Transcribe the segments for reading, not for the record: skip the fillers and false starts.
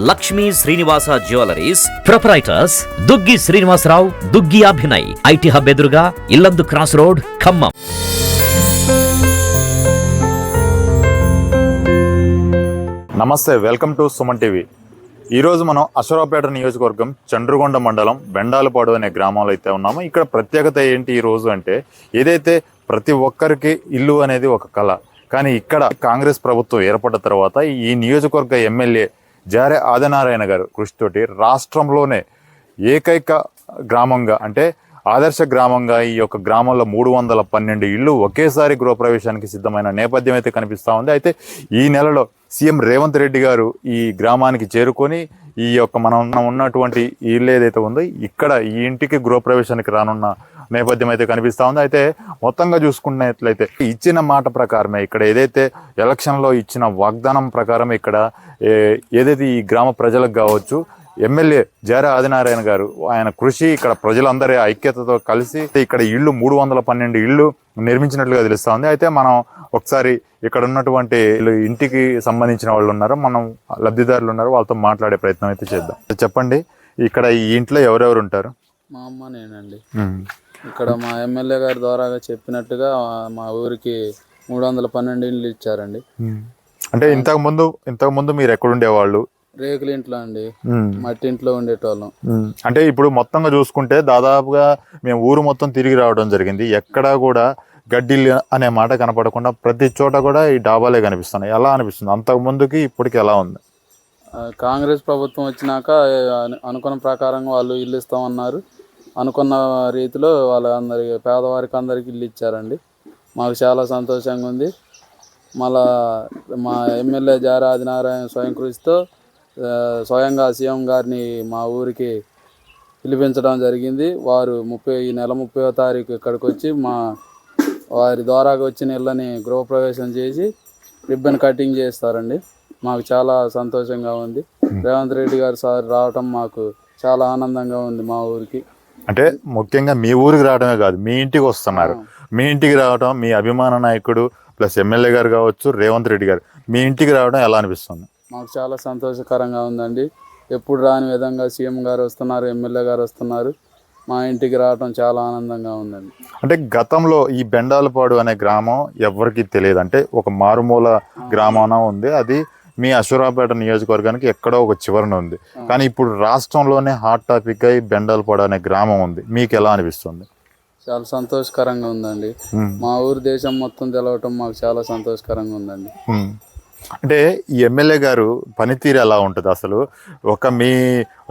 Lakshmi Srinivasa jewellers proprietors Duggi Srinivasarao, Duggi Abhinay, IT hub ఎదురుగా Yellandu cross road, Khammam. నమస్తే, welcome to Suman TV. ఈరోజు మనం అశ్వరావుపేట నియోజకవర్గం చండ్రుగొండ మండలం బెండాలపాడు అనే గ్రామంలో అయితే ఉన్నాము. ఇక్కడ ప్రత్యేకత ఏంటి ఈ రోజు అంటే, ఏదైతే ప్రతి ఒక్కరికి ఇల్లు అనేది ఒక కళ, కానీ ఇక్కడ కాంగ్రెస్ ప్రభుత్వం ఏర్పడ్డ తర్వాత ఈ నియోజకవర్గ ఎమ్మెల్యే జారే ఆదినారాయణ గారు కృషితోటి రాష్ట్రంలోనే ఏకైక గ్రామంగా, అంటే ఆదర్శ గ్రామంగా ఈ యొక్క గ్రామంలో 312 ఇళ్ళు ఒకేసారి గృహప్రవేశానికి సిద్ధమైన నేపథ్యం అయితే కనిపిస్తూ ఉంది. అయితే ఈ నెలలో సీఎం రేవంత్ రెడ్డి గారు ఈ గ్రామానికి చేరుకొని ఈ యొక్క మనం ఉన్నటువంటి ఇల్లు ఏదైతే ఉందో ఇక్కడ ఈ ఇంటికి గృహప్రవేశానికి రానున్న నేపథ్యం అయితే కనిపిస్తూ ఉంది. అయితే మొత్తంగా చూసుకున్నట్లయితే ఇచ్చిన మాట ప్రకారమే, ఇక్కడ ఏదైతే ఎలక్షన్లో ఇచ్చిన వాగ్దానం ప్రకారం ఇక్కడ ఏదైతే ఈ గ్రామ ప్రజలకు కావచ్చు ఎమ్మెల్యే జారే ఆదినారాయణ గారు ఆయన కృషి, ఇక్కడ ప్రజలందరి ఐక్యతతో కలిసి ఇక్కడ ఇళ్ళు 312 ఇళ్ళు నిర్మించినట్లుగా తెలుస్తూ ఉంది. అయితే మనం ఒకసారి ఇక్కడ ఉన్నటువంటి ఇంటికి సంబంధించిన వాళ్ళు ఉన్నారు, మనం లబ్ధిదారులు ఉన్నారు, వాళ్ళతో మాట్లాడే ప్రయత్నం అయితే చేద్దాం. చెప్పండి, ఇక్కడ ఈ ఇంట్లో ఎవరెవరు ఉంటారు? మా అమ్మ నేనండి. ఇక్కడ మా ఎమ్మెల్యే గారి ద్వారా చెప్పినట్టుగా మా ఊరికి 312 ఇళ్ళు ఇచ్చారండి. అంటే ఇంతకు ముందు మీరు ఎక్కడుండేవాళ్ళు? రేకుల ఇంట్లో అండి, మట్టి ఇంట్లో ఉండేటోళ్ళం. అంటే ఇప్పుడు మొత్తంగా చూసుకుంటే దాదాపుగా మేము ఊరు మొత్తం తిరిగి రావడం జరిగింది. ఎక్కడా కూడా గడ్డిల్లు అనే మాట కనపడకుండా ప్రతి చోట కూడా ఈ డాబాలే కనిపిస్తున్నాయి. ఎలా అనిపిస్తుంది? అంతకు ముందుకి ఇప్పటికి ఎలా ఉంది? కాంగ్రెస్ ప్రభుత్వం వచ్చినాక అనుకున్న ప్రకారంగా వాళ్ళు ఇల్లు ఇస్తామన్నారు. అనుకున్న రీతిలో వాళ్ళందరికి, పేదవారికి అందరికి ఇల్లు ఇచ్చారండి. మాకు చాలా సంతోషంగా ఉంది. మళ్ళా మా ఎమ్మెల్యే జారే ఆదినారాయణ స్వయం కృషితో స్వయంగా సీఎం గారిని మా ఊరికి పిలిపించడం జరిగింది. వారు ఈ నెల 30వ తారీఖు ఇక్కడికి వచ్చి వారి ద్వారా వచ్చిన ఇళ్ళని గృహప్రవేశం చేసి రిబ్బన్ కటింగ్ చేస్తారండి. మాకు చాలా సంతోషంగా ఉంది. రేవంత్ రెడ్డి గారు సార్ రావటం మాకు చాలా ఆనందంగా ఉంది. మా ఊరికి అంటే ముఖ్యంగా మీ ఊరికి రావడమే కాదు, మీ ఇంటికి వస్తున్నారు. మీ ఇంటికి రావడం, మీ అభిమాన నాయకుడు ప్లస్ ఎమ్మెల్యే గారు కావచ్చు రేవంత్ రెడ్డి గారు మీ ఇంటికి రావడం ఎలా అనిపిస్తుంది? మాకు చాలా సంతోషకరంగా ఉందండి. ఎప్పుడు రాని విధంగా సీఎం గారు వస్తున్నారు, ఎమ్మెల్యే గారు వస్తున్నారు. మా ఇంటికి రావడం చాలా ఆనందంగా ఉందండి. అంటే గతంలో ఈ బెండాలపాడు అనే గ్రామం ఎవరికి తెలియదు, అంటే ఒక మారుమూల గ్రామం ఉంది. అది మీ అశ్వరావుపేట నియోజకవర్గానికి ఎక్కడో ఒక చివరన ఉంది. కానీ ఇప్పుడు రాష్ట్రంలోనే హాట్ టాపిక్ అయి బెండాలపాడు అనే గ్రామం ఉంది. మీకు ఎలా అనిపిస్తుంది? చాలా సంతోషకరంగా ఉందండి. మా ఊరు దేశం మొత్తం తెలవటం మాకు చాలా సంతోషకరంగా ఉందండి. అంటే ఈ ఎమ్మెల్యే గారు పనితీరు ఎలా ఉంటుంది అసలు?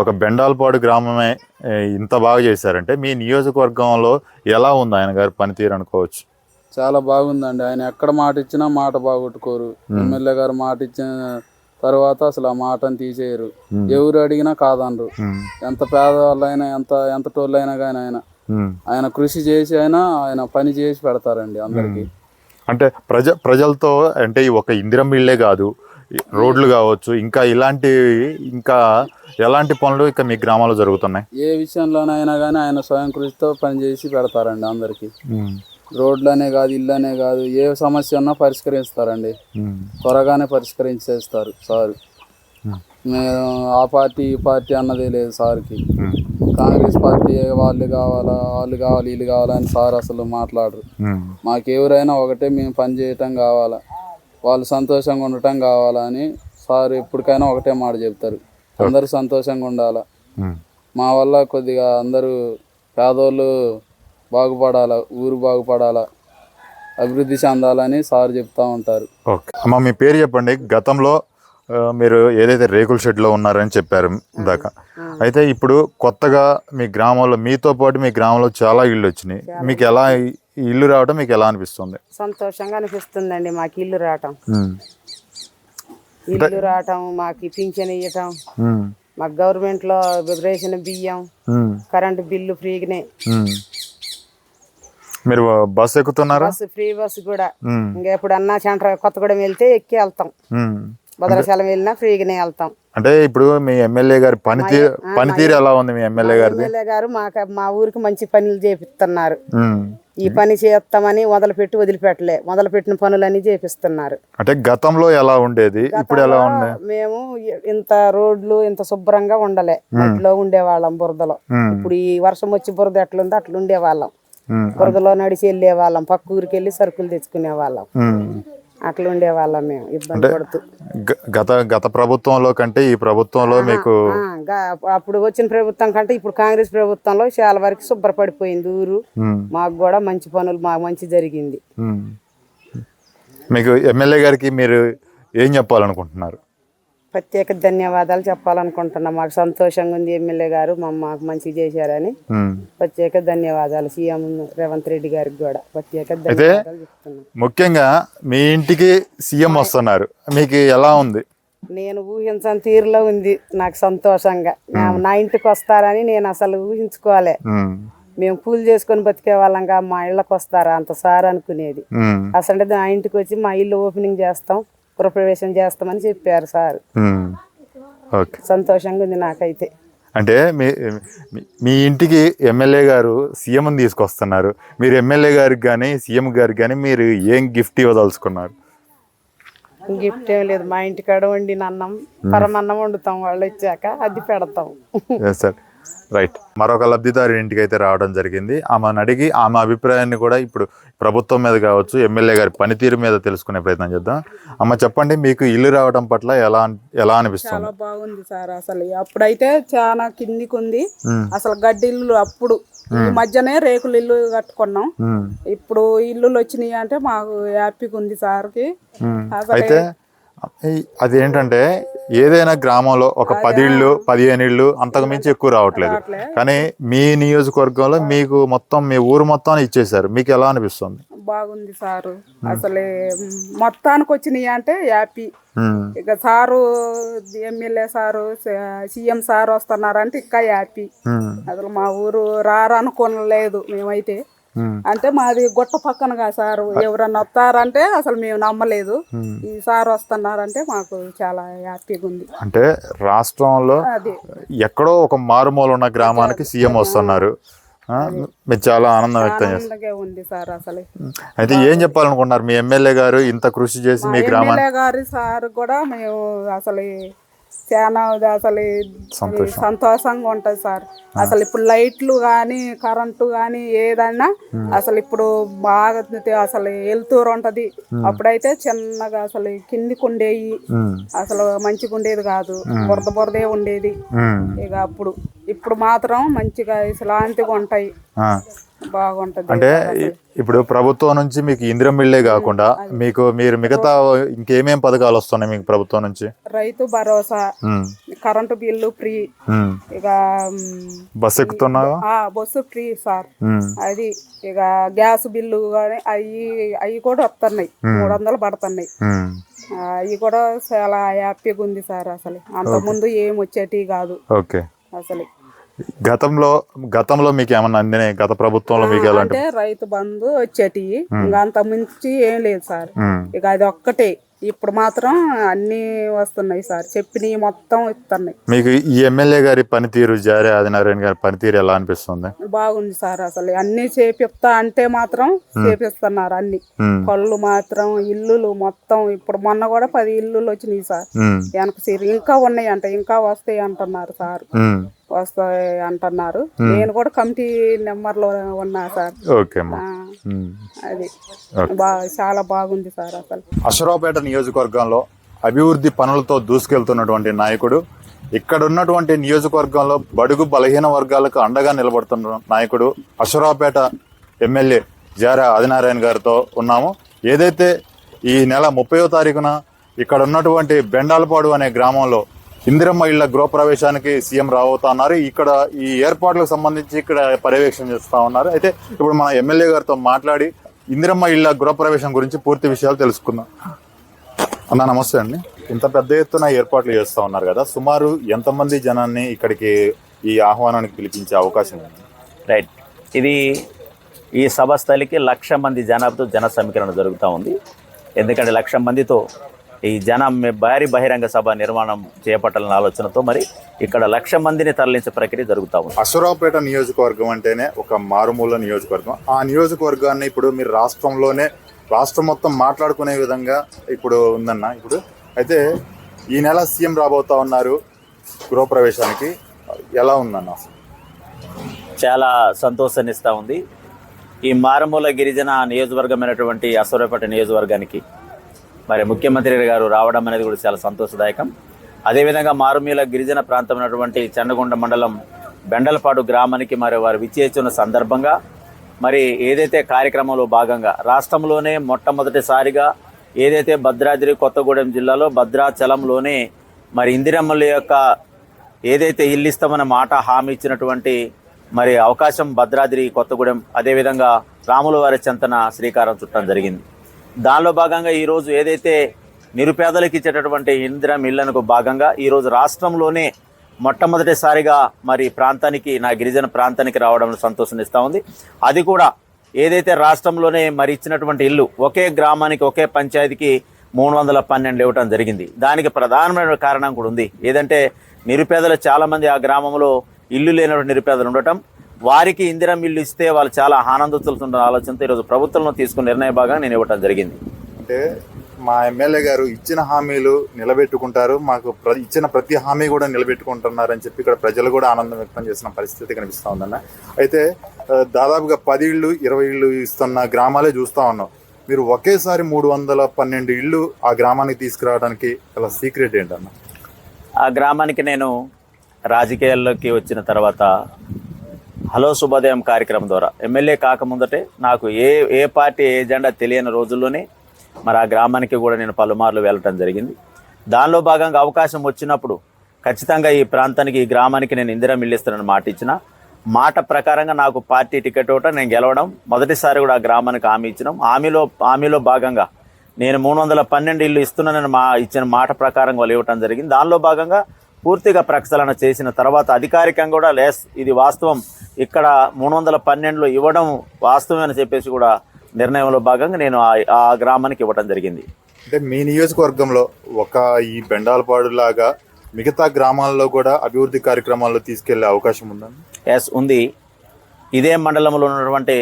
ఒక బెండాలపాడు గ్రామమే ఇంత బాగా చేశారంటే మీ నియోజకవర్గంలో ఎలా ఉంది ఆయన గారి పనితీరు అనుకోవచ్చు? చాలా బాగుందండి. ఆయన ఎక్కడ మాట ఇచ్చినా మాట బాగొట్టుకోరు. ఎమ్మెల్యే గారు మాట ఇచ్చిన తర్వాత అసలు ఆ మాటను తీసేయరు. ఎవరు అడిగినా కాదనరు. ఎంత పేదవాళ్ళైనా, ఎంత టోళ్ళైనా కానీ ఆయన కృషి చేసి ఆయన పని చేసి పెడతారండి అందరికి. అంటే ప్రజలతో, అంటే ఒక ఇందిరమ్మ ఇళ్ళే కాదు, రోడ్లు కావచ్చు, ఇంకా ఎలాంటి పనులు ఇక మీ గ్రామాల్లో జరుగుతున్నాయి? ఏ విషయంలోనైనా కానీ ఆయన స్వయం కృషితో పని చేసి పెడతారండి అందరికి. రోడ్లనే కాదు, ఇల్లనే కాదు, ఏ సమస్య ఉన్నా పరిష్కరిస్తారండి. త్వరగానే పరిష్కరించేస్తారు సార్. మేము ఆ పార్టీ ఈ పార్టీ అన్నదే లేదు సార్కి. కాంగ్రెస్ పార్టీ వీళ్ళు కావాలని సార్ అసలు మాట్లాడరు. మాకెవరైనా ఒకటే, మేము పని చేయటం కావాలా, వాళ్ళు సంతోషంగా ఉండటం కావాలా అని సార్ ఎప్పటికైనా ఒకటే మాట చెప్తారు. అందరూ సంతోషంగా ఉండాలా, మా వల్ల కొద్దిగా అందరూ పేదోళ్ళు బాగుపడాలా, ఊరు బాగుపడాలా, అభివృద్ధి చెందాలని సార్ చెప్తా ఉంటారు. ఓకే అమ్మ, మీ పేరు చెప్పండి. గతంలో మీరు ఏదైతే రేకుల షెడ్లో ఉన్నారని చెప్పారు ఇందాక, అయితే ఇప్పుడు కొత్తగా మీ గ్రామంలో, మీతో పాటు మీ గ్రామంలో చాలా ఇళ్ళు వచ్చినాయి. మీకు ఎలా ఇల్లు రావడం మీకు ఎలా అనిపిస్తుంది? సంతోషంగా అనిపిస్తుందండి. మాకు ఇల్లు రావటం, మాకు పింఛన్ ఇవ్వటం, మాకు గవర్నమెంట్ లో రేషన్ బియ్యం, కరెంటు బిల్లు ఫ్రీగానే. మీరు బస్సు ఎక్కుతున్నారా? ఫ్రీ బస్సు కూడా. ఇంకా ఎప్పుడన్నా సెంటర్ కొత్తగూడెం వెళ్తే ఎక్కి వెళ్తాం. భద్రాచలం వెళ్ళినా ఫ్రీగానే వెళ్తాం. అంటే ఇప్పుడు మీ ఎమ్మెల్యే గారి పనితీరు ఎలా ఉంది? మీ ఎమ్మెల్యే గారిది? ఎమ్మెల్యే గారు మా ఊరికి మంచి పనులు చేపిస్తున్నారు. ఉమ్. ఈ పని చేస్తామని వదిలిపెట్టలే, మొదలుపెట్టిన పనులన్నీ చేపిస్తున్నారు. అంటే గతంలో ఎలా ఉండేది, ఇప్పుడు ఎలా ఉంది? మేము ఇంత రోడ్లు ఇంత శుభ్రంగా ఉండలే, మట్టిలో ఉండేవాళ్ళం, బురదలో. ఇప్పుడు ఈ వర్షం వచ్చి బురద ఎట్లుందో అట్లా ఉండేవాళ్ళం. బురదలో నడిచి వెళ్ళే వాళ్ళం, పక్క ఊరికి వెళ్ళి సరుకులు తెచ్చుకునే వాళ్ళం. అట్లా ఉండేవాళ్ళం మేము, ఇబ్బంది పడుతూ. గత ప్రభుత్వంలో కంటే ఈ ప్రభుత్వంలో మీకు అప్పుడు వచ్చిన ప్రభుత్వం కంటే ఇప్పుడు కాంగ్రెస్ ప్రభుత్వంలో చాలా వరకు శుభ్రపడిపోయింది ఊరు. మాకు కూడా మంచి పనులు, మాకు మంచి జరిగింది. మీకు ఎమ్మెల్యే గారికి మీరు ఏం చెప్పాలనుకుంటున్నారు? ప్రత్యేక ధన్యవాదాలు చెప్పాలనుకుంటున్నాం. మాకు సంతోషంగా ఉంది, ఎమ్మెల్యే గారు మాకు మంచిగా చేశారని. ప్రత్యేక ధన్యవాదాలు సీఎం రేవంత్ రెడ్డి గారికి కూడా ప్రత్యేక ధన్యవాదాలు చెప్తున్నాం. ముఖ్యంగా మీ ఇంటికి సీఎం వస్తున్నారు, మీకు ఎలా ఉంది? నేను ఊహించని తీరులో ఉంది నాకు సంతోషంగా. నా ఇంటికి వస్తారని నేను అసలు ఊహించుకోలే. మేము కూలి చేసుకొని బతికే వాళ్ళంగా మా ఇళ్ళకి వస్తారా అంత సార్ అనుకునేది. అసలు నా ఇంటికి వచ్చి మా ఇల్లు ఓపెనింగ్ చేస్తాం, గృహప్రవేశం చేస్తామని చెప్పారు సార్. సంతోషంగా ఉంది నాకైతే. అంటే మీ ఇంటికి ఎమ్మెల్యే గారు సీఎం తీసుకొస్తున్నారు, మీరు ఎమ్మెల్యే గారికి కానీ సీఎం గారికి కానీ మీరు ఏం గిఫ్ట్ ఇవ్వదలుచుకున్నారు? గిఫ్ట్ ఏం లేదు, మా ఇంటికాడ వండిన అన్నం, పరమన్నం వండుతాం, వాళ్ళు వచ్చాక అది పెడతాం. Sir right. మరొక లబ్ధిదారు ఇంటికి అయితే రావడం జరిగింది. ఆమెను అడిగి ఆమె అభిప్రాయాన్ని కూడా ఇప్పుడు ప్రభుత్వం మీద కావచ్చు, ఎమ్మెల్యే గారి పనితీరు మీద తెలుసుకునే ప్రయత్నం చేద్దాం. అమ్మ చెప్పండి, మీకు ఇల్లు రావడం పట్ల ఎలా అనిపిస్తుంది? చాలా బాగుంది సార్. అసలు అప్పుడైతే చాలా కిందికి ఉంది, అసలు గడ్డి ఇల్లు. అప్పుడు ఈ మధ్యనే రేకులు ఇల్లు కట్టుకున్నాం. ఇప్పుడు ఇల్లులు వచ్చినాయి అంటే మాకు హ్యాపీగా ఉంది సార్కి. అయితే అదేంటంటే ఏదైనా గ్రామంలో ఒక 10 ఇళ్ళు 15 ఇళ్ళు అంతకు మించి ఎక్కువ రావట్లేదు. కానీ మీ నియోజకవర్గంలో మీకు మొత్తం మీ ఊరు మొత్తం ఇచ్చేసారు, మీకు ఎలా అనిపిస్తుంది? బాగుంది సారు. అసలే మొత్తానికి వచ్చినాయి అంటే హ్యాపీ. ఇక sir MLA sir CM sir వస్తున్నారంటే ఇంకా హ్యాపీ. అసలు మా ఊరు రారనుకోలేదు మేమైతే. అంటే మాది గుట్ట పక్కనగా సారు, ఎవరన్నా వస్తారంటే అసలు మేము నమ్మలేదు. ఈ సార్ వస్తున్నారంటే మాకు చాలా హ్యాపీగా ఉంది. అంటే రాష్ట్రంలో ఎక్కడో ఒక మారుమూల ఉన్న గ్రామానికి సీఎం వస్తున్నారు, మీరు చాలా ఆనందం వ్యక్తం చేస్తారు. ఉంది సార్ అసలు. అయితే ఏం చెప్పాలనుకుంటున్నారు? మీ ఎమ్మెల్యే గారు ఇంత కృషి చేసి మీ గ్రామాన్ని, ఎమ్మెల్యే గారి సార్ కూడా మేము అసలు చాలా అసలు సంతోషంగా ఉంటది సార్. అసలు ఇప్పుడు లైట్లు కానీ కరెంటు కానీ ఏదన్నా అసలు ఇప్పుడు బాగా అసలు వెళ్తూరు ఉంటది. అప్పుడైతే చిన్నగా అసలు కిందికి ఉండేవి, అసలు మంచిగా ఉండేది కాదు, బురదే ఉండేది. ఇక ఇప్పుడు మాత్రం మంచిగా ఇలాంటివి ఉంటాయి, బాగుంటది. అంటే ఇప్పుడు ప్రభుత్వం నుంచి మీకు ఇందిరమ్మ ఇళ్ళే కాకుండా మీరు మిగతా ఇంకేమేం పథకాలు వస్తున్నాయి మీకు ప్రభుత్వం నుంచి? Rythu Bharosa, current bill free, ఇక బస్సు ఎక్కుతున్నావా? Bus free sir. అది ఇక గ్యాస్ బిల్లు కానీ అవి కూడా వస్తున్నాయి, 300 పడుతున్నాయి. అవి కూడా చాలా హ్యాపీగా ఉంది సార్. అసలు అంత ముందు ఏం వచ్చేటి కాదు. ఓకే. అసలు గతంలో మీకు ఏమన్నా అందినాయి? గత ప్రభుత్వంలో మీకు ఎలాంటి? అంటే రైతు బంధు వచ్చేటి, ఇంకా అంత మించి ఏం లేదు సార్. ఇక అది ఒక్కటే. ఇప్పుడు మాత్రం అన్ని వస్తున్నాయి సార్, చెప్పినవి మొత్తం ఇస్తున్నాయి. మీకు ఈ ఎమ్మెల్యే గారి పనితీరు, జారే ఆదినారాయణ గారి పనితీరు ఎలా అనిపిస్తుంది? బాగుంది సార్. అసలు అన్ని చేపిస్తా అంటే మాత్రం చేపిస్తున్నారు అన్ని. పళ్ళు మాత్రం, ఇల్లులు మొత్తం. ఇప్పుడు మొన్న కూడా 10 ఇల్లులు వచ్చినాయి సార్. వెనక సీరు ఇంకా ఉన్నాయి అంట, ఇంకా వస్తాయి అంటున్నారు సార్. వస్తాయి అంటున్నారు. నేను కూడా కమిటీ నెంబర్లో ఉన్నా సార్. అది చాలా బాగుంది సార్. అసలు అశ్వరావుపేట నియోజకవర్గంలో అభివృద్ధి పనులతో దూసుకెళ్తున్నటువంటి నాయకుడు, ఇక్కడ ఉన్నటువంటి నియోజకవర్గంలో బడుగు బలహీన వర్గాలకు అండగా నిలబడుతున్న నాయకుడు అశ్వరావుపేట ఎమ్మెల్యే జారా ఆదినారాయణ గారితో ఉన్నాము. ఏదైతే ఈ నెల 30వ తారీఖున ఇక్కడ ఉన్నటువంటి బెండాలపాడు అనే గ్రామంలో ఇందిరమ్మ ఇళ్ల గృహప్రవేశానికి సీఎం రాబోతున్నారు. ఇక్కడ ఈ ఏర్పాట్లకు సంబంధించి ఇక్కడ పర్యవేక్షణ చేస్తూ ఉన్నారు. అయితే ఇప్పుడు మన ఎమ్మెల్యే గారితో మాట్లాడి ఇందిరమ్మ ఇళ్ల గృహప్రవేశం గురించి పూర్తి విషయాలు తెలుసుకుందాం. అన్న నమస్తే అండి. ఇంత పెద్ద ఎత్తున ఏర్పాట్లు చేస్తూ ఉన్నారు కదా, సుమారు ఎంతమంది జనాన్ని ఇక్కడికి ఈ ఆహ్వానానికి పిలిపించే అవకాశం ఉంది? రైట్, ఇది ఈ సభ స్థలికి 1,00,000 మంది జనాభాతో జన సమీకరణ జరుగుతూ ఉంది. ఎందుకంటే 1,00,000 మందితో ఈ భారీ బహిరంగ సభ నిర్మాణం చేపట్టాలన్న ఆలోచనతో మరి ఇక్కడ 1,00,000 మందిని తరలించే ప్రక్రియ జరుగుతూ ఉంది. అశ్వరావుపేట నియోజకవర్గం అంటేనే ఒక మారుమూల నియోజకవర్గం. ఆ నియోజకవర్గాన్ని ఇప్పుడు మీరు రాష్ట్రం మొత్తం మాట్లాడుకునే విధంగా ఇప్పుడు ఉందన్న. ఇప్పుడు అయితే ఈ నెల సీఎం రాబోతా ఉన్నారు గృహప్రవేశానికి, ఎలా ఉందన్న? చాలా సంతోషాన్ని ఇస్తూ ఉంది. ఈ మారుమూల గిరిజన నియోజకవర్గమైనటువంటి అశ్వరావుపేట నియోజకవర్గానికి మరి ముఖ్యమంత్రి గారు రావడం అనేది కూడా చాలా సంతోషదాయకం. అదేవిధంగా మారుమూల గిరిజన ప్రాంతమైనటువంటి చెన్నగొండ మండలం బెండలపాడు గ్రామానికి మరి వారు విచ్చేస్తున్న సందర్భంగా మరి ఏదైతే కార్యక్రమంలో భాగంగా రాష్ట్రంలోనే మొట్టమొదటిసారిగా ఏదైతే భద్రాద్రి కొత్తగూడెం జిల్లాలో భద్రాచలంలోనే మరి ఇందిరమ్మల యొక్క ఏదైతే ఇల్లు ఇస్తామన్న మాట హామీ ఇచ్చినటువంటి మరి అవకాశం భద్రాద్రి కొత్తగూడెం అదేవిధంగా రాములవారి చెంతన శ్రీకారం చుట్టడం జరిగింది. దానిలో భాగంగా ఈరోజు ఏదైతే నిరుపేదలకు ఇచ్చేటటువంటి ఇందిరం ఇళ్లకు భాగంగా ఈరోజు రాష్ట్రంలోనే మొట్టమొదటిసారిగా మరి ప్రాంతానికి నా గిరిజన ప్రాంతానికి రావడం సంతోషాన్ని ఇస్తూ ఉంది. అది కూడా ఏదైతే రాష్ట్రంలోనే మరి ఇచ్చినటువంటి ఇల్లు ఒకే గ్రామానికి ఒకే పంచాయతీకి 312 ఇవ్వటం జరిగింది. దానికి ప్రధానమైన కారణం కూడా ఉంది. ఏదంటే నిరుపేదలు చాలామంది ఆ గ్రామంలో ఇల్లు లేనటువంటి నిరుపేదలు ఉండటం, వారికి ఇందిరం ఇల్లు ఇస్తే వాళ్ళు చాలా ఆనందోత్సలుతున్న ఆలోచనతో ఈరోజు ప్రభుత్వంలో తీసుకున్న నిర్ణయ భాగంగా నేను ఇవ్వటం జరిగింది. అంటే మా ఎమ్మెల్యే గారు ఇచ్చిన హామీలు నిలబెట్టుకుంటారు, మాకు ఇచ్చిన ప్రతి హామీ కూడా నిలబెట్టుకుంటున్నారని చెప్పి ఇక్కడ ప్రజలు కూడా ఆనందం వ్యక్తం చేసిన పరిస్థితి కనిపిస్తూ ఉందన్న. అయితే దాదాపుగా 10 ఇళ్ళు 20 ఇళ్ళు ఇస్తున్న గ్రామాలే చూస్తూ ఉన్నాం. మీరు ఒకేసారి 312 ఇళ్ళు ఆ గ్రామానికి తీసుకురావడానికి గల సీక్రెట్ ఏంటన్న? ఆ గ్రామానికి నేను రాజకీయాల్లోకి వచ్చిన తర్వాత హలో శుభోదయం కార్యక్రమం ద్వారా ఎమ్మెల్యే కాకముందటే నాకు ఏ పార్టీ ఏజెండా తెలియని రోజుల్లోనే మరి ఆ గ్రామానికి కూడా నేను పలుమార్లు వెళ్ళటం జరిగింది. దానిలో భాగంగా అవకాశం వచ్చినప్పుడు ఖచ్చితంగా ఈ ప్రాంతానికి ఈ గ్రామానికి నేను ఇందిరం ఇల్లు ఇస్తానని మాట ఇచ్చిన మాట ప్రకారంగా నాకు పార్టీ టికెట్ ఒకటి నేను గెలవడం మొదటిసారి కూడా ఆ గ్రామానికి హామీ ఇచ్చినాం. హామీలో భాగంగా నేను 312 ఇల్లు ఇస్తున్నానని ఇచ్చిన మాట ప్రకారం వాళ్ళు ఇవ్వటం జరిగింది. దానిలో భాగంగా పూర్తిగా ప్రక్షాళన చేసిన తర్వాత అధికారికంగా కూడా ఇది వాస్తవం, ఇక్కడ 312లో ఇవ్వడం వాస్తవమని చెప్పేసి కూడా నిర్ణయంలో భాగంగా నేను ఆ గ్రామానికి ఇవ్వడం జరిగింది. అంటే మీ నియోజకవర్గంలో ఈ బెండాలపాడు లాగా మిగతా గ్రామాల్లో కూడా అభివృద్ధి కార్యక్రమాల్లో తీసుకెళ్లే అవకాశం ఉందండి? ఎస్ ఉంది. ఇదే మండలంలో ఉన్నటువంటి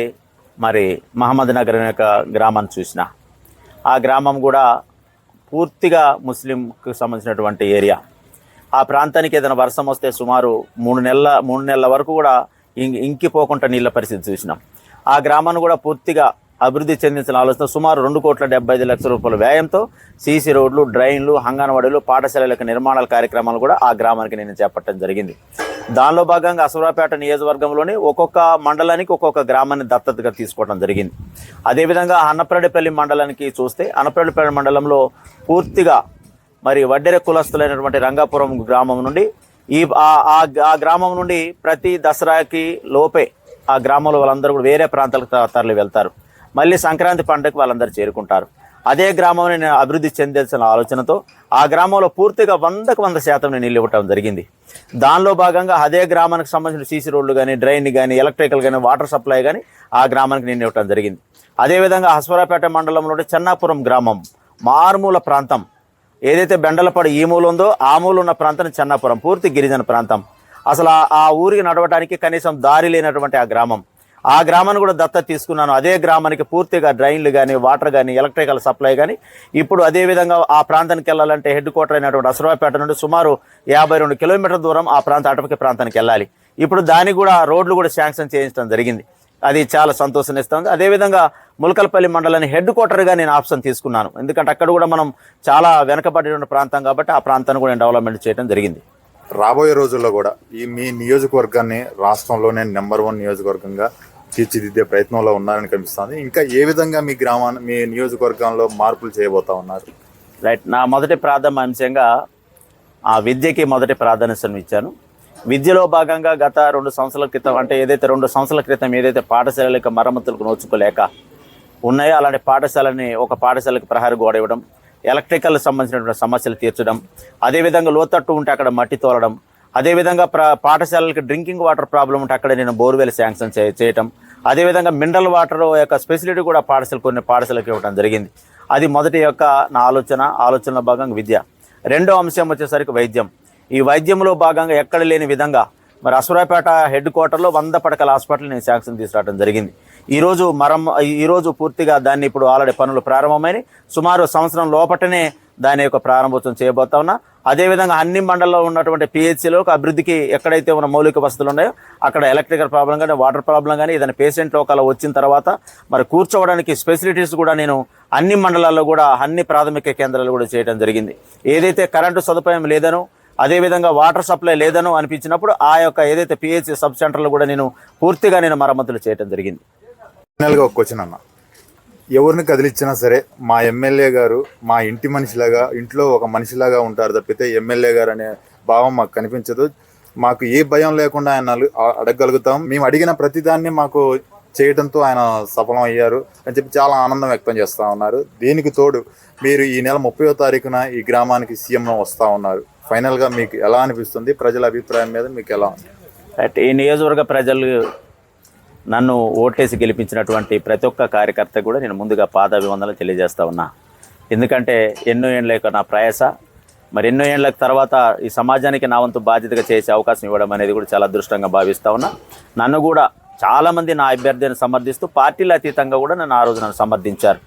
మరి మహమ్మద్ నగర్ యొక్క గ్రామాన్ని చూసిన ఆ గ్రామం కూడా పూర్తిగా ముస్లింకి సంబంధించినటువంటి ఏరియా. ఆ ప్రాంతానికి ఏదైనా వర్షం వస్తే సుమారు 3 నెలల వరకు కూడా ఇంకిపోకుండా నీళ్ళ పరిస్థితి చూసినాం. ఆ గ్రామాన్ని కూడా పూర్తిగా అభివృద్ధి చెందించిన ఆలోచన సుమారు 2,75,00,000 రూపాయల వ్యయంతో సీసీ రోడ్లు, డ్రైన్లు, అంగన్వాడీలు, పాఠశాలలకు నిర్మాణాల కార్యక్రమాలు కూడా ఆ గ్రామానికి నేను చేపట్టడం జరిగింది. దానిలో భాగంగా అశ్వరావుపేట నియోజకవర్గంలోని ఒక్కొక్క మండలానికి ఒక్కొక్క గ్రామాన్ని దత్తతగా తీసుకోవడం జరిగింది. అదేవిధంగా అన్నప్రాడిపల్లి మండలానికి చూస్తే అన్నప్రాడిపల్లి మండలంలో పూర్తిగా మరి వడ్డెర కులస్తులైనటువంటి రంగాపురం గ్రామం నుండి ఆ గ్రామం నుండి ప్రతి దసరాకి లోపే ఆ గ్రామంలో వాళ్ళందరూ కూడా వేరే ప్రాంతాలకు తరలి వెళ్తారు. మళ్ళీ సంక్రాంతి పండుగకు వాళ్ళందరూ చేరుకుంటారు. అదే గ్రామాన్ని నేను అభివృద్ధి చెందాల్సిన ఆలోచనతో ఆ గ్రామంలో పూర్తిగా 100% నేను ఇల్లు ఇవ్వటం జరిగింది. దానిలో భాగంగా అదే గ్రామానికి సంబంధించిన సీసీ రోడ్లు కానీ, డ్రైన్ కానీ, ఎలక్ట్రికల్ కానీ, వాటర్ సప్లై కానీ ఆ గ్రామానికి నేను ఇవ్వటం జరిగింది. అదేవిధంగా అశ్వరావుపేట మండలంలో చెన్నాపురం గ్రామం మారుమూల ప్రాంతం, ఏదైతే బెండలపాడు ఈ మూల ఉందో ఆ మూల ఉన్న ప్రాంతం చెన్నాపురం పూర్తి గిరిజన ప్రాంతం. అసలు ఆ ఊరికి నడవడానికి కనీసం దారి లేనటువంటి ఆ గ్రామం. ఆ గ్రామాన్ని కూడా దత్తత తీసుకున్నాను. అదే గ్రామానికి పూర్తిగా డ్రైన్లు కానీ, వాటర్ కానీ, ఎలక్ట్రికల్ సప్లై కానీ. ఇప్పుడు అదేవిధంగా ఆ ప్రాంతానికి వెళ్ళాలంటే హెడ్ క్వార్టర్ అయినటువంటి అశ్వరావుపేట నుండి సుమారు 52 కిలోమీటర్ల దూరం ఆ అటవీ ప్రాంతానికి వెళ్ళాలి. ఇప్పుడు దానికి కూడా రోడ్లు కూడా శాంక్షన్ చేయించడం జరిగింది. అది చాలా సంతోషాన్ని ఇస్తుంది. అదేవిధంగా ములకలపల్లి మండలాన్ని హెడ్ క్వార్టర్గా నేను ఆప్షన్ తీసుకున్నాను. ఎందుకంటే అక్కడ కూడా మనం చాలా వెనకబడిన ప్రాంతం కాబట్టి ఆ ప్రాంతాన్ని కూడా నేను డెవలప్మెంట్ చేయడం జరిగింది. రాబోయే రోజుల్లో కూడా మీ నియోజకవర్గాన్ని రాష్ట్రంలోనే నెంబర్ 1 నియోజకవర్గంగా తీర్చిదిద్దే ప్రయత్నంలో ఉన్నారని కనిపిస్తుంది. ఇంకా ఏ విధంగా మీ నియోజకవర్గంలో మార్పులు చేయబోతా ఉన్నారు? రైట్. నా మొదటి ప్రాథమికంగా ఆ విద్యకి మొదటి ప్రాధాన్యత ఇచ్చాను. విద్యలో భాగంగా గత 2 సంవత్సరాల క్రితం, అంటే ఏదైతే 2 సంవత్సరాల క్రితం ఏదైతే పాఠశాలలకు మరమ్మతులకు నోచుకోలేక ఉన్నాయో అలాంటి ఒక పాఠశాలకు ప్రహరీ గోడ ఇవ్వడం, ఎలక్ట్రికల్ సంబంధించినటువంటి సమస్యలు తీర్చడం, అదేవిధంగా లోతట్టు ఉంటే అక్కడ మట్టి తోలడం, అదేవిధంగా పాఠశాలలకు డ్రింకింగ్ వాటర్ ప్రాబ్లం ఉంటే అక్కడ నేను బోర్వెల్ శాంక్షన్ చేయటం, అదేవిధంగా మినరల్ వాటర్ యొక్క స్పెసిలిటీ కూడా కొన్ని పాఠశాలకు ఇవ్వడం జరిగింది. అది మొదటి యొక్క నా ఆలోచనలో భాగంగా విద్య. రెండో అంశం వచ్చేసరికి వైద్యం. ఈ వైద్యంలో భాగంగా ఎక్కడ లేని విధంగా మరి అశ్వరావుపేట హెడ్ క్వార్టర్లో 100 పడకల హాస్పిటల్ నేను శాంక్షన్ తీసుకురావడం జరిగింది. ఈరోజు పూర్తిగా దాన్ని ఇప్పుడు ఆల్రెడీ పనులు ప్రారంభమైనవి. సుమారు సంవత్సరం లోపటనే దాని యొక్క ప్రారంభోత్సవం చేయబోతా ఉన్నా. అదేవిధంగా అన్ని మండలంలో ఉన్నటువంటి పిహెచ్సిలో అభివృద్ధికి ఎక్కడైతే ఉన్న మౌలిక వసతులు ఉన్నాయో అక్కడ ఎలక్ట్రికల్ ప్రాబ్లం కానీ, వాటర్ ప్రాబ్లం కానీ, ఏదైనా పేషెంట్ ఒకలా వచ్చిన తర్వాత మరి కూర్చోవడానికి ఫెసిలిటీస్ కూడా నేను అన్ని మండలాల్లో కూడా అన్ని ప్రాథమిక కేంద్రాలు కూడా చేయడం జరిగింది. ఏదైతే కరెంటు సదుపాయం లేదనో, అదేవిధంగా వాటర్ సప్లై లేదనో అనిపించినప్పుడు ఆ యొక్క ఏదైతే పిహెచ్సి సబ్ సెంటర్లు కూడా నేను పూర్తిగా మరమ్మతులు చేయడం జరిగింది. ఫైనల్గా ఒక క్వశ్చన్ అన్న, ఎవరిని కదిలిచ్చినా సరే మా ఎమ్మెల్యే గారు మా ఇంటి మనిషిలాగా, ఇంట్లో ఒక మనిషిలాగా ఉంటారు తప్పితే ఎమ్మెల్యే గారు అనే భావం మాకు కనిపించదు. మాకు ఏ భయం లేకుండా ఆయన అడగగలుగుతాం. మేము అడిగిన ప్రతిదాన్ని మాకు చేయడంతో ఆయన సఫలం అయ్యారు అని చెప్పి చాలా ఆనందం వ్యక్తం చేస్తూ ఉన్నారు. దీనికి తోడు మీరు ఈ నెల 30వ తారీఖున ఈ గ్రామానికి సీఎంగా వస్తూ ఉన్నారు. ఫైనల్గా మీకు ఎలా అనిపిస్తుంది? ప్రజల అభిప్రాయం మీద మీకు ఎలా ఉంది? ఈ నియోజకవర్గ ప్రజలు నన్ను ఓటేసి గెలిపించినటువంటి ప్రతి ఒక్క కార్యకర్త కూడా నేను ముందుగా పాదాభివందనలు తెలియజేస్తా ఉన్నా. ఎందుకంటే ఎన్నో ఏళ్ళ యొక్క నా ప్రయాస, మరి ఎన్నో ఏళ్ళ తర్వాత ఈ సమాజానికి నా వంతు బాధ్యతగా చేసే అవకాశం ఇవ్వడం అనేది కూడా చాలా అదృష్టంగా భావిస్తూ ఉన్నా. నన్ను కూడా చాలామంది నా అభ్యర్థిని సమర్థిస్తూ పార్టీల అతీతంగా కూడా నన్ను ఆ రోజు నన్ను సమర్థించారు.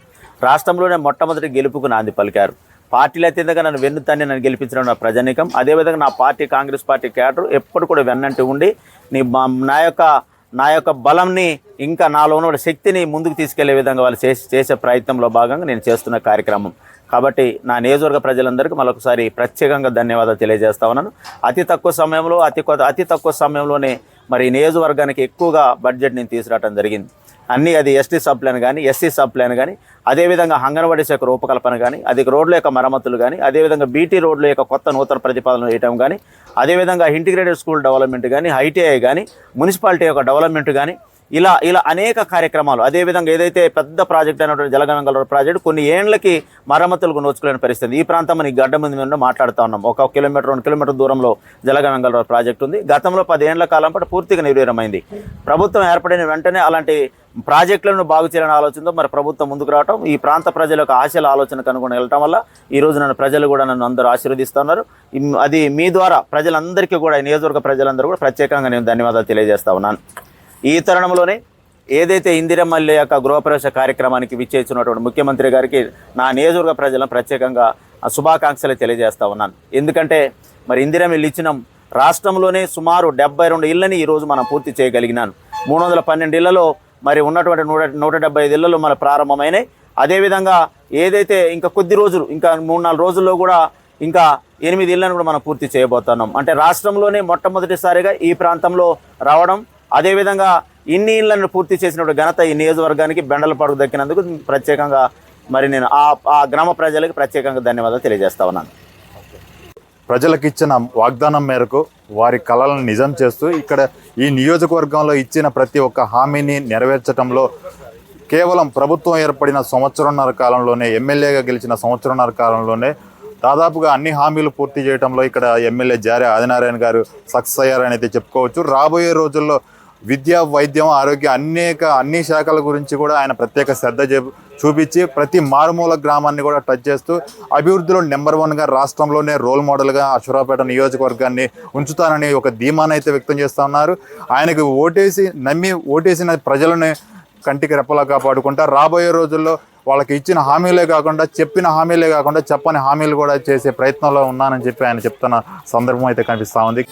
రాష్ట్రంలోనే మొట్టమొదటి గెలుపుకు నాంది పలికారు. పార్టీల అతీతంగా నన్ను వెన్నుతన్ని నన్ను గెలిపించడం నా ప్రజానీకం. అదేవిధంగా నా పార్టీ కాంగ్రెస్ పార్టీ క్యాడర్ ఎప్పుడు కూడా వెన్నంటూ ఉండి నా యొక్క బలంని ఇంకా నాలో ఉన్న శక్తిని ముందుకు తీసుకెళ్లే విధంగా వాళ్ళు చేసే ప్రయత్నంలో భాగంగా నేను చేస్తున్న కార్యక్రమం. కాబట్టి నా నియోజకవర్గ ప్రజలందరికీ మరొకసారి ప్రత్యేకంగా ధన్యవాదాలు తెలియజేస్తా ఉన్నాను. అతి తక్కువ సమయంలోనే మరి నియోజకవర్గానికి ఎక్కువగా బడ్జెట్ నేను తీసుకురావడం జరిగింది. అది ఎస్టీ సబ్ ప్లాన్ కానీ, ఎస్సీ సబ్ ప్లాన్ కానీ, అదేవిధంగా అంగన్వాడీ శాఖ రూపకల్పన కానీ, అది రోడ్ల యొక్క మరమ్మతులు కానీ, అదేవిధంగా బీటీ రోడ్ల యొక్క కొత్త నూతన ప్రతిపాదనలు వేయటం కానీ, అదేవిధంగా ఇంటిగ్రేటెడ్ స్కూల్ డెవలప్మెంట్ కానీ, ఐటీఐ కానీ, మున్సిపాలిటీ యొక్క డెవలప్మెంట్ కానీ, ఇలా అనేక కార్యక్రమాలు. అదేవిధంగా ఏదైతే పెద్ద ప్రాజెక్ట్ అయినటువంటి జలగంగల ప్రాజెక్టు కొన్ని ఏళ్లకి మరమ్మతులకు నోచుకోలేని పరిస్థితి. ఈ ప్రాంతం ఈ గడ్డ ముందు మీద మాట్లాడుతూ ఉన్నాం. 1 కిలోమీటర్ 2 కిలోమీటర్ దూరంలో జలగంగల ప్రాజెక్టు ఉంది. గతంలో 10 ఏళ్ల కాలం పాటు పూర్తిగా నిర్వీర్యమైంది. ప్రభుత్వం ఏర్పడిన వెంటనే అలాంటి ప్రాజెక్టులను బాగు చేయాలని ఆలోచనతో మరి ప్రభుత్వం ముందుకు రావడం, ఈ ప్రాంత ప్రజల యొక్క ఆశల ఆలోచనకు అనుగుణంగా వెళ్ళటం వల్ల ఈరోజు ప్రజలు కూడా నన్ను అందరూ ఆశీర్వదిస్తున్నారు. అది మీ ద్వారా ప్రజలందరికీ కూడా, ఈ నియోజకవర్గ ప్రజలందరూ కూడా ప్రత్యేకంగా నేను ధన్యవాదాలు తెలియజేస్తా ఉన్నాను. ఈ తరుణంలోనే ఏదైతే ఇందిరమ్మ ఇళ్ల యొక్క గృహప్రవేశ కార్యక్రమానికి విచ్చేస్తున్నటువంటి ముఖ్యమంత్రి గారికి నా నియోజకవర్గ ప్రజలను ప్రత్యేకంగా శుభాకాంక్షలు తెలియజేస్తా ఉన్నాను. ఎందుకంటే మరి ఇందిరమ్మ ఇల్లు ఇచ్చినాం. రాష్ట్రంలోనే సుమారు 72 ఇళ్లని ఈరోజు మనం పూర్తి చేయగలిగినాను. 312 ఇళ్లలో మరి ఉన్నటువంటి 175 ఇళ్లలో మన ప్రారంభమైనాయి. అదేవిధంగా ఏదైతే ఇంకా కొద్ది రోజులు, ఇంకా 3-4 రోజుల్లో కూడా ఇంకా 8 ఇళ్లను కూడా మనం పూర్తి చేయబోతున్నాం. అంటే రాష్ట్రంలోనే మొట్టమొదటిసారిగా ఈ ప్రాంతంలో రావడం, అదేవిధంగా ఇన్ని ఇళ్లను పూర్తి చేసినప్పుడు ఘనత ఈ నియోజకవర్గానికి బెండలపాడుకు దక్కినందుకు ప్రత్యేకంగా మరి నేను ఆ గ్రామ ప్రజలకు ప్రత్యేకంగా ధన్యవాదాలు తెలియజేస్తా ఉన్నాను. ప్రజలకు ఇచ్చిన వాగ్దానం మేరకు వారి కళలను నిజం చేస్తూ ఇక్కడ ఈ నియోజకవర్గంలో ఇచ్చిన ప్రతి ఒక్క హామీని నెరవేర్చడంలో కేవలం ప్రభుత్వం ఏర్పడిన 1.5 కాలంలోనే, ఎమ్మెల్యేగా గెలిచిన 1.5 కాలంలోనే దాదాపుగా అన్ని హామీలు పూర్తి చేయడంలో ఇక్కడ ఎమ్మెల్యే జారే ఆదినారాయణ గారు సక్సెస్ అయ్యారని అయితే చెప్పుకోవచ్చు. రాబోయే రోజుల్లో విద్య, వైద్యం, ఆరోగ్య అన్ని శాఖల గురించి కూడా ఆయన ప్రత్యేక శ్రద్ధ చూపించి ప్రతి మారుమూల గ్రామాన్ని కూడా టచ్ చేస్తూ అభివృద్ధిలో నెంబర్ 1గా రాష్ట్రంలోనే రోల్ మోడల్గా అశ్వరావుపేట నియోజకవర్గాన్ని ఉంచుతానని ఒక ధీమాను అయితే వ్యక్తం చేస్తూ ఉన్నారు. ఆయనకు నమ్మి ఓటేసిన ప్రజలని కంటికి రెప్పలా కాపాడుకుంటా రాబోయే రోజుల్లో వాళ్ళకి ఇచ్చిన హామీలే కాకుండా, చెప్పిన హామీలే కాకుండా చెప్పని హామీలు కూడా చేసే ప్రయత్నంలో ఉన్నానని చెప్పి ఆయన చెప్తున్న సందర్భం అయితే కనిపిస్తూ ఉంది.